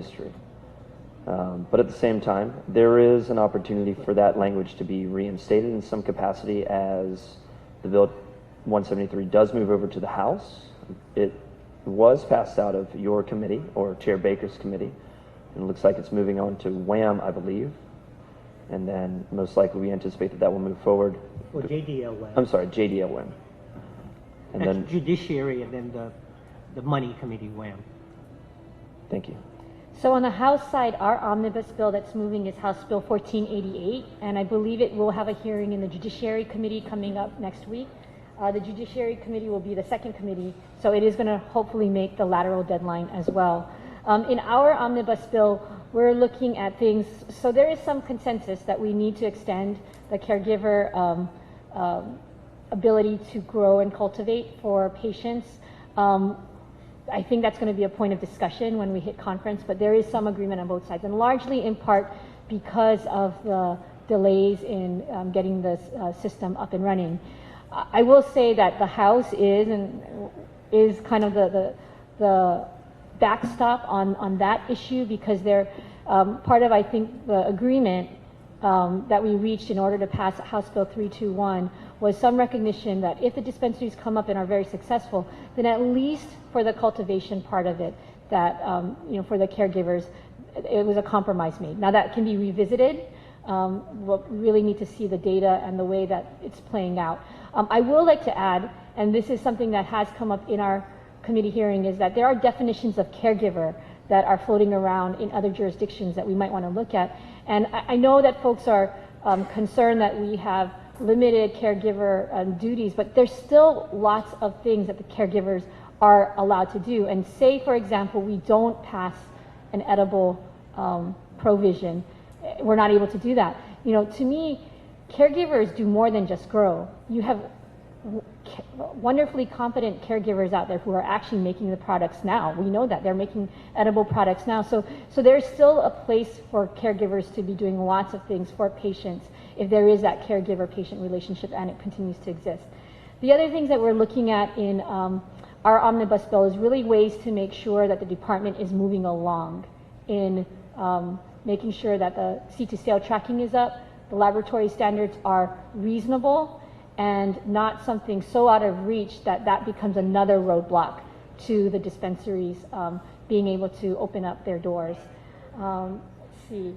history. But at the same time, there is an opportunity for that language to be reinstated in some capacity as the Bill 173 does move over to the House. It was passed out of your committee, or Chair Baker's committee, and it looks like it's moving on to WHAM, I believe. And then most likely we anticipate that that will move forward. Or JDL WHAM. I'm sorry, JDL WHAM. And That's then Judiciary, and then the Money Committee WHAM. Thank you. So on the House side, our omnibus bill that's moving is House Bill 1488, and I believe it will have a hearing in the Judiciary Committee coming up next week. The Judiciary Committee will be the second committee, so it is going to hopefully make the lateral deadline as well. In our omnibus bill, we're looking at things, so there is some consensus that we need to extend the caregiver ability to grow and cultivate for patients. I think that's going to be a point of discussion when we hit conference, but there is some agreement on both sides, and largely in part because of the delays in getting this system up and running. I will say that the House is kind of the backstop on that issue, because they're part of, I think, the agreement that we reached in order to pass House Bill 321 was some recognition that if the dispensaries come up and are very successful, then at least for the cultivation part of it, that for the caregivers, it was a compromise made. Now that can be revisited. We'll really need to see the data and the way that it's playing out. I will like to add, and this is something that has come up in our committee hearing, is that there are definitions of caregiver that are floating around in other jurisdictions that we might want to look at. And I know that folks are concerned that we have limited caregiver duties, but there's still lots of things that the caregivers are allowed to do. And say, for example, we don't pass an edible provision, we're not able to do that. To me, caregivers do more than just grow. You have wonderfully competent caregivers out there who are actually making the products now. We know that they're making edible products now. So there's still a place for caregivers to be doing lots of things for patients if there is that caregiver-patient relationship and it continues to exist. The other things that we're looking at in our omnibus bill is really ways to make sure that the department is moving along in making sure that the seed-to-sale tracking is up, the laboratory standards are reasonable, and not something so out of reach that that becomes another roadblock to the dispensaries being able to open up their doors. Let's see.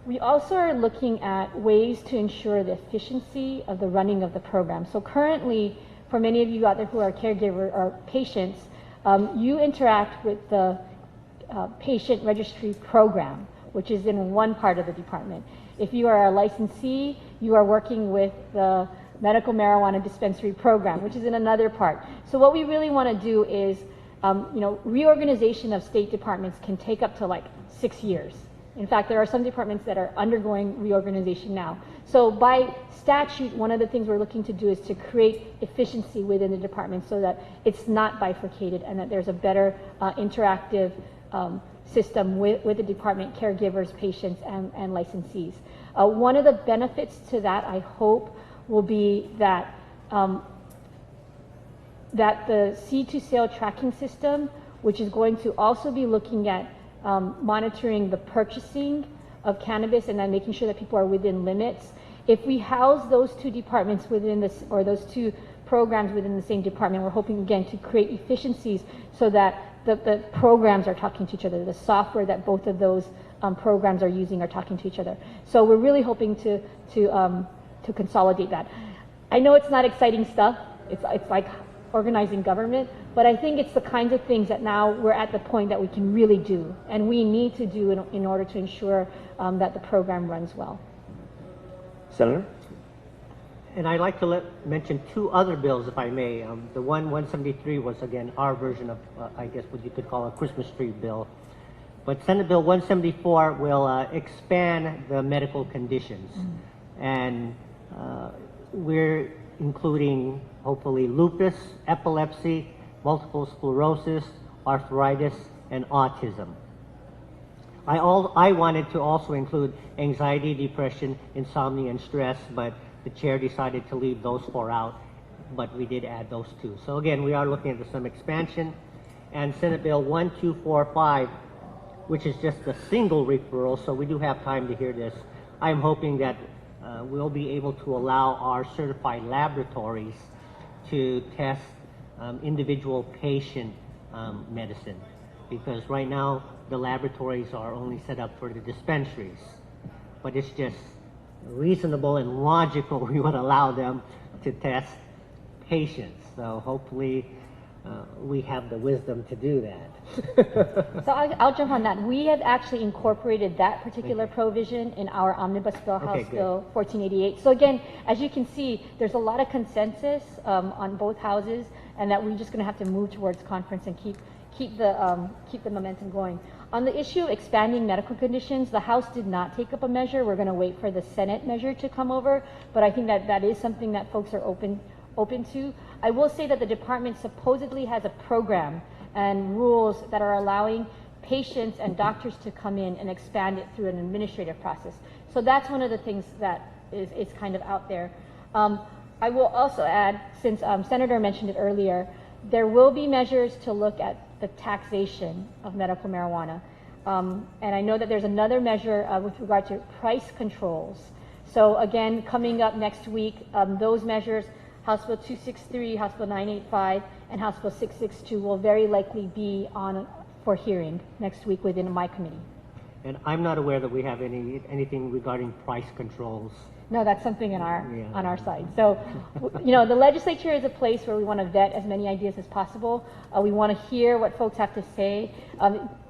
We also are looking at ways to ensure the efficiency of the running of the program. So currently, for many of you out there who are caregiver or patients, you interact with the patient registry program, which is in one part of the department. If you are a licensee, you are working with the medical marijuana dispensary program, which is in another part. So what we really want to do is, reorganization of state departments can take up to like 6 years. In fact, there are some departments that are undergoing reorganization now. So by statute, one of the things we're looking to do is to create efficiency within the department so that it's not bifurcated and that there's a better interactive system with the department, caregivers, patients, and licensees. One of the benefits to that, I hope, will be that that the seed-to-sale tracking system, which is going to also be looking at monitoring the purchasing of cannabis and then making sure that people are within limits. If we house those two departments within this, or those two programs within the same department, we're hoping again to create efficiencies so that the programs are talking to each other, the software that both of those programs are using are talking to each other. So we're really hoping to consolidate that. I know it's not exciting stuff. It's like organizing government, but I think it's the kinds of things that now we're at the point that we can really do, and we need to do in order to ensure that the program runs well. Senator? And I'd like to mention two other bills, if I may. The 173 was, again, our version of, I guess, what you could call a Christmas tree bill. But Senate Bill 174 will expand the medical conditions. And we're including, hopefully, lupus, epilepsy, multiple sclerosis, arthritis, and autism. I wanted to also include anxiety, depression, insomnia, and stress, but the chair decided to leave those four out, but we did add those two. So again, we are looking at some expansion. and Senate Bill 1245, which is just a single referral, so we do have time to hear this. I'm hoping that we'll be able to allow our certified laboratories to test individual patient medicine, because right now the laboratories are only set up for the dispensaries, but it's just reasonable and logical we would allow them to test patients. So hopefully we have the wisdom to do that. So I'll jump on that. We have actually incorporated that particular provision in our omnibus bill, House good. Bill 1488. So again, as you can see, there's a lot of consensus on both houses, and that we're just going to have to move towards conference and keep the momentum going. On the issue of expanding medical conditions, the House did not take up a measure. We're going to wait for the Senate measure to come over, but I think that is something that folks are open to. I will say that the department supposedly has a program and rules that are allowing patients and doctors to come in and expand it through an administrative process. So that's one of the things that is kind of out there. I will also add, since Senator mentioned it earlier, there will be measures to look at the taxation of medical marijuana. And I know that there's another measure with regard to price controls. So again, coming up next week, those measures, House Bill 263, House Bill 985, and House Bill 662 will very likely be on for hearing next week within my committee. And I'm not aware that we have anything regarding price controls. No, that's something on our side. So, the legislature is a place where we want to vet as many ideas as possible. We want to hear what folks have to say.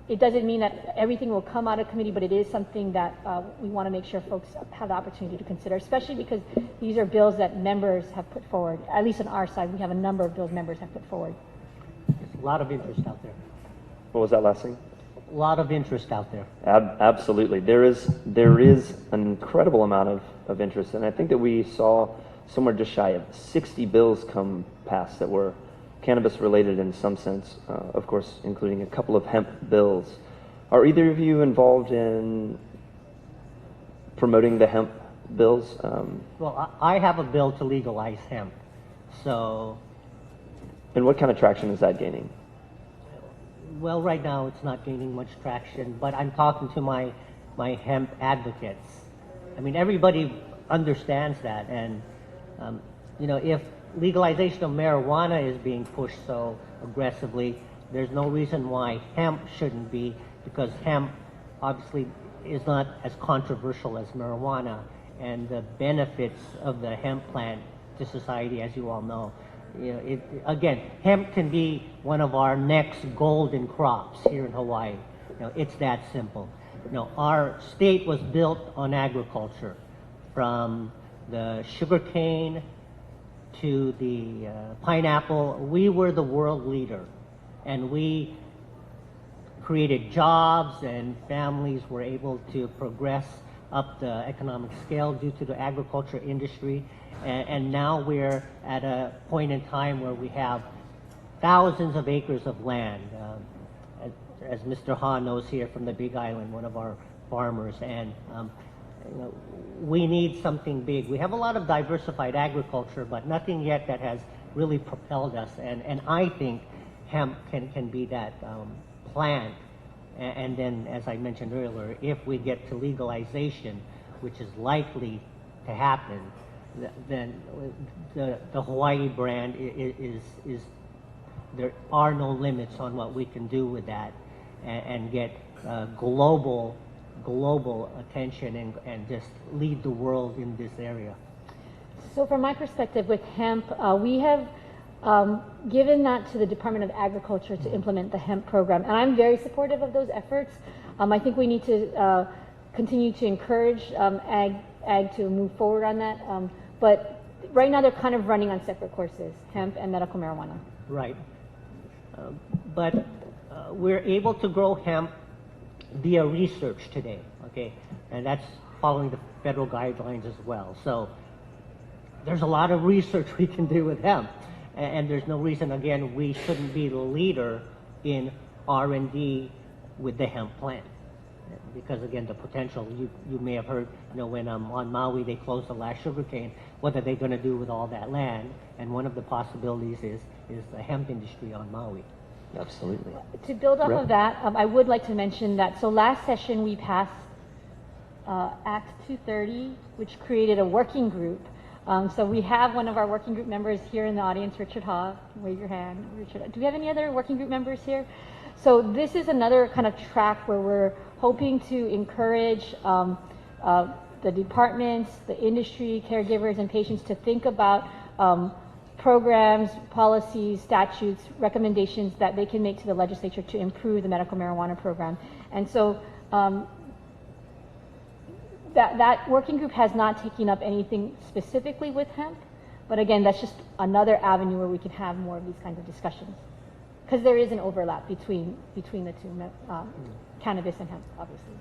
It doesn't mean that everything will come out of committee, but it is something that we want to make sure folks have the opportunity to consider, especially because these are bills that members have put forward. At least on our side, we have a number of bills members have put forward. There's a lot of interest out there. What was that last thing? A lot of interest out there. Absolutely. There is an incredible amount of interest, and I think that we saw somewhere just shy of 60 bills come past that were cannabis related in some sense, of course, including a couple of hemp bills. Are either of you involved in promoting the hemp bills? Well, I have a bill to legalize hemp. So, And what kind of traction is that gaining? well, right now it's not gaining much traction, but I'm talking to my hemp advocates. I mean, everybody understands that, and if legalization of marijuana is being pushed so aggressively, there's no reason why hemp shouldn't be, because hemp obviously is not as controversial as marijuana, and the benefits of the hemp plant to society, as you all know. Again, hemp can be one of our next golden crops here in Hawaii. It's that simple. Our state was built on agriculture, from the sugarcane to the pineapple. We were the world leader, and we created jobs, and families were able to progress up the economic scale due to the agriculture industry. And now we're at a point in time where we have thousands of acres of land, as Mr. Ha knows here from the Big Island, one of our farmers, and we need something big. We have a lot of diversified agriculture, but nothing yet that has really propelled us, and I think hemp can be that plant. And then, as I mentioned earlier, if we get to legalization, which is likely to happen, then the Hawaii brand is there are no limits on what we can do with that, and get global attention and just lead the world in this area. So from my perspective with hemp, we have given that to the Department of Agriculture to implement the hemp program, and I'm very supportive of those efforts. I think we need to continue to encourage ag to move forward on that. But right now they're kind of running on separate courses, hemp and medical marijuana. Right. But we're able to grow hemp via research today, okay? And that's following the federal guidelines as well. So there's a lot of research we can do with hemp. And there's no reason, again, we shouldn't be the leader in R&D with the hemp plant. Because again, the potential, you may have heard, when on Maui they closed the last sugarcane, what are they going to do with all that land? And one of the possibilities is the hemp industry on Maui. Absolutely. To build off Rep. of that, I would like to mention that, so last session we passed Act 230, which created a working group. So we have one of our working group members here in the audience, Richard Haw. Wave your hand, Richard. Do we have any other working group members here? So this is another kind of track where we're hoping to encourage the departments, the industry, caregivers, and patients to think about programs, policies, statutes, recommendations that they can make to the legislature to improve the medical marijuana program. And so that working group has not taken up anything specifically with hemp, but again, that's just another avenue where we can have more of these kinds of discussions, because there is an overlap between the two, cannabis and hemp, obviously.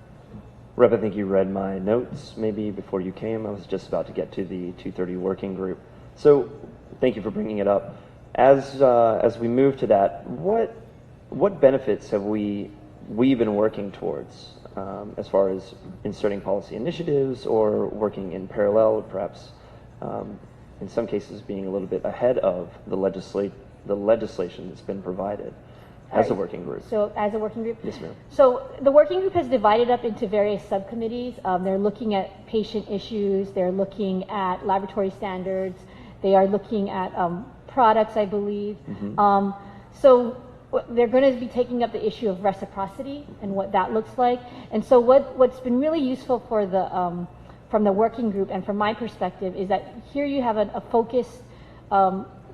Rep, I think you read my notes maybe before you came. I was just about to get to the 230 working group. So thank you for bringing it up. As we move to that, what benefits have we been working towards as far as inserting policy initiatives or working in parallel, perhaps in some cases being a little bit ahead of the legislation that's been provided as a working group? So as a working group? Yes, ma'am. So the working group has divided up into various subcommittees. They're looking at patient issues, they're looking at laboratory standards, they are looking at products, I believe. Mm-hmm. So they're going to be taking up the issue of reciprocity and what that looks like. And so what's been really useful for the from the working group and from my perspective is that here you have a focused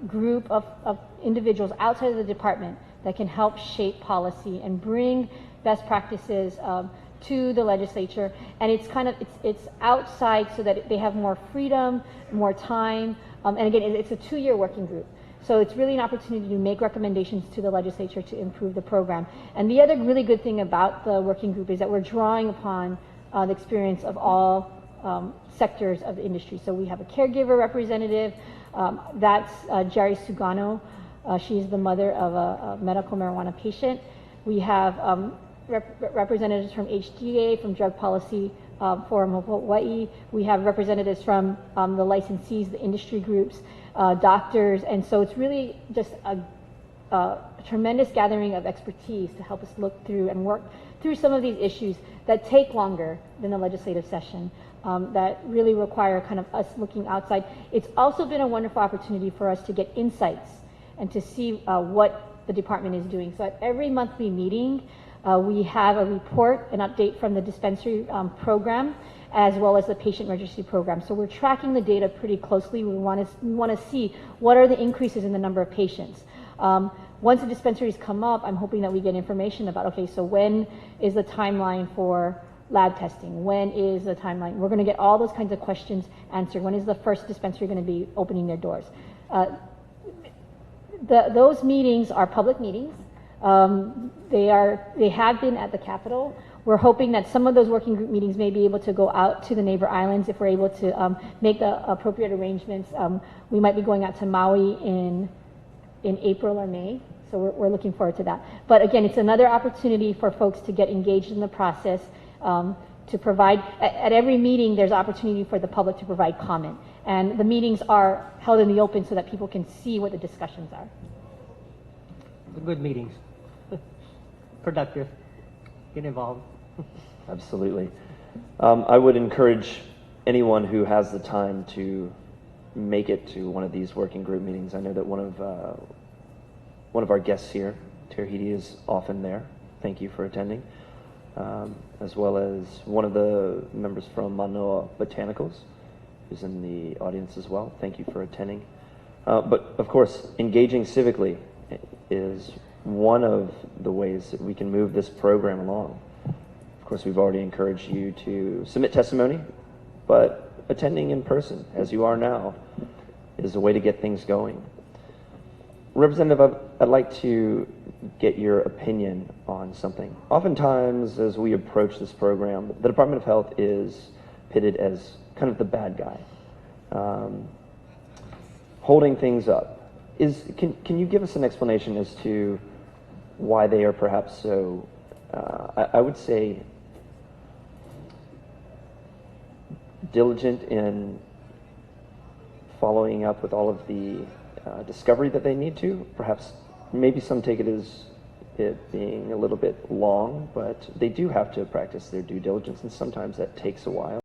group of individuals outside of the department that can help shape policy and bring best practices to the legislature. And it's kind of it's outside so that they have more freedom, more time. And again, it's a 2-year working group. So it's really an opportunity to make recommendations to the legislature to improve the program. And the other really good thing about the working group is that we're drawing upon the experience of all sectors of the industry. So we have a caregiver representative, that's Jerry Sugano. She's the mother of a medical marijuana patient. We have representatives from HDA, from Drug Policy Forum of Hawaii. We have representatives from the licensees, the industry groups, doctors, and so it's really just a tremendous gathering of expertise to help us look through and work through some of these issues that take longer than the legislative session, that really require kind of us looking outside. It's also been a wonderful opportunity for us to get insights and to see what the department is doing. So at every monthly meeting, we have a report, an update from the dispensary program, as well as the patient registry program. So we're tracking the data pretty closely. We want to see what are the increases in the number of patients. Once the dispensaries come up, I'm hoping that we get information about, okay, so when is the timeline for lab testing? When is the timeline? We're going to get all those kinds of questions answered. When is the first dispensary going to be opening their doors? Those meetings are public meetings. They have been at the Capitol. We're hoping that some of those working group meetings may be able to go out to the neighbor islands if we're able to make the appropriate arrangements. We might be going out to Maui in April or May, so we're looking forward to that. But again, it's another opportunity for folks to get engaged in the process, to provide, at every meeting there's opportunity for the public to provide comment. And the meetings are held in the open so that people can see what the discussions are. Good meetings. Productive. Get involved. Absolutely. I would encourage anyone who has the time to make it to one of these working group meetings. I know that one of our guests here, Terhidi, is often there. Thank you for attending. As well as one of the members from Manoa Botanicals, who's in the audience as well. Thank you for attending. But of course, engaging civically is one of the ways that we can move this program along. Of course, we've already encouraged you to submit testimony, but attending in person, as you are now, is a way to get things going. Representative, I'd like to get your opinion on something. Oftentimes, as we approach this program, the Department of Health is pitted as kind of the bad guy, holding things up. Can you give us an explanation as to why they are perhaps so, I would say, diligent in following up with all of the discovery that they need to? Perhaps, maybe some take it as it being a little bit long, but they do have to practice their due diligence, and sometimes that takes a while.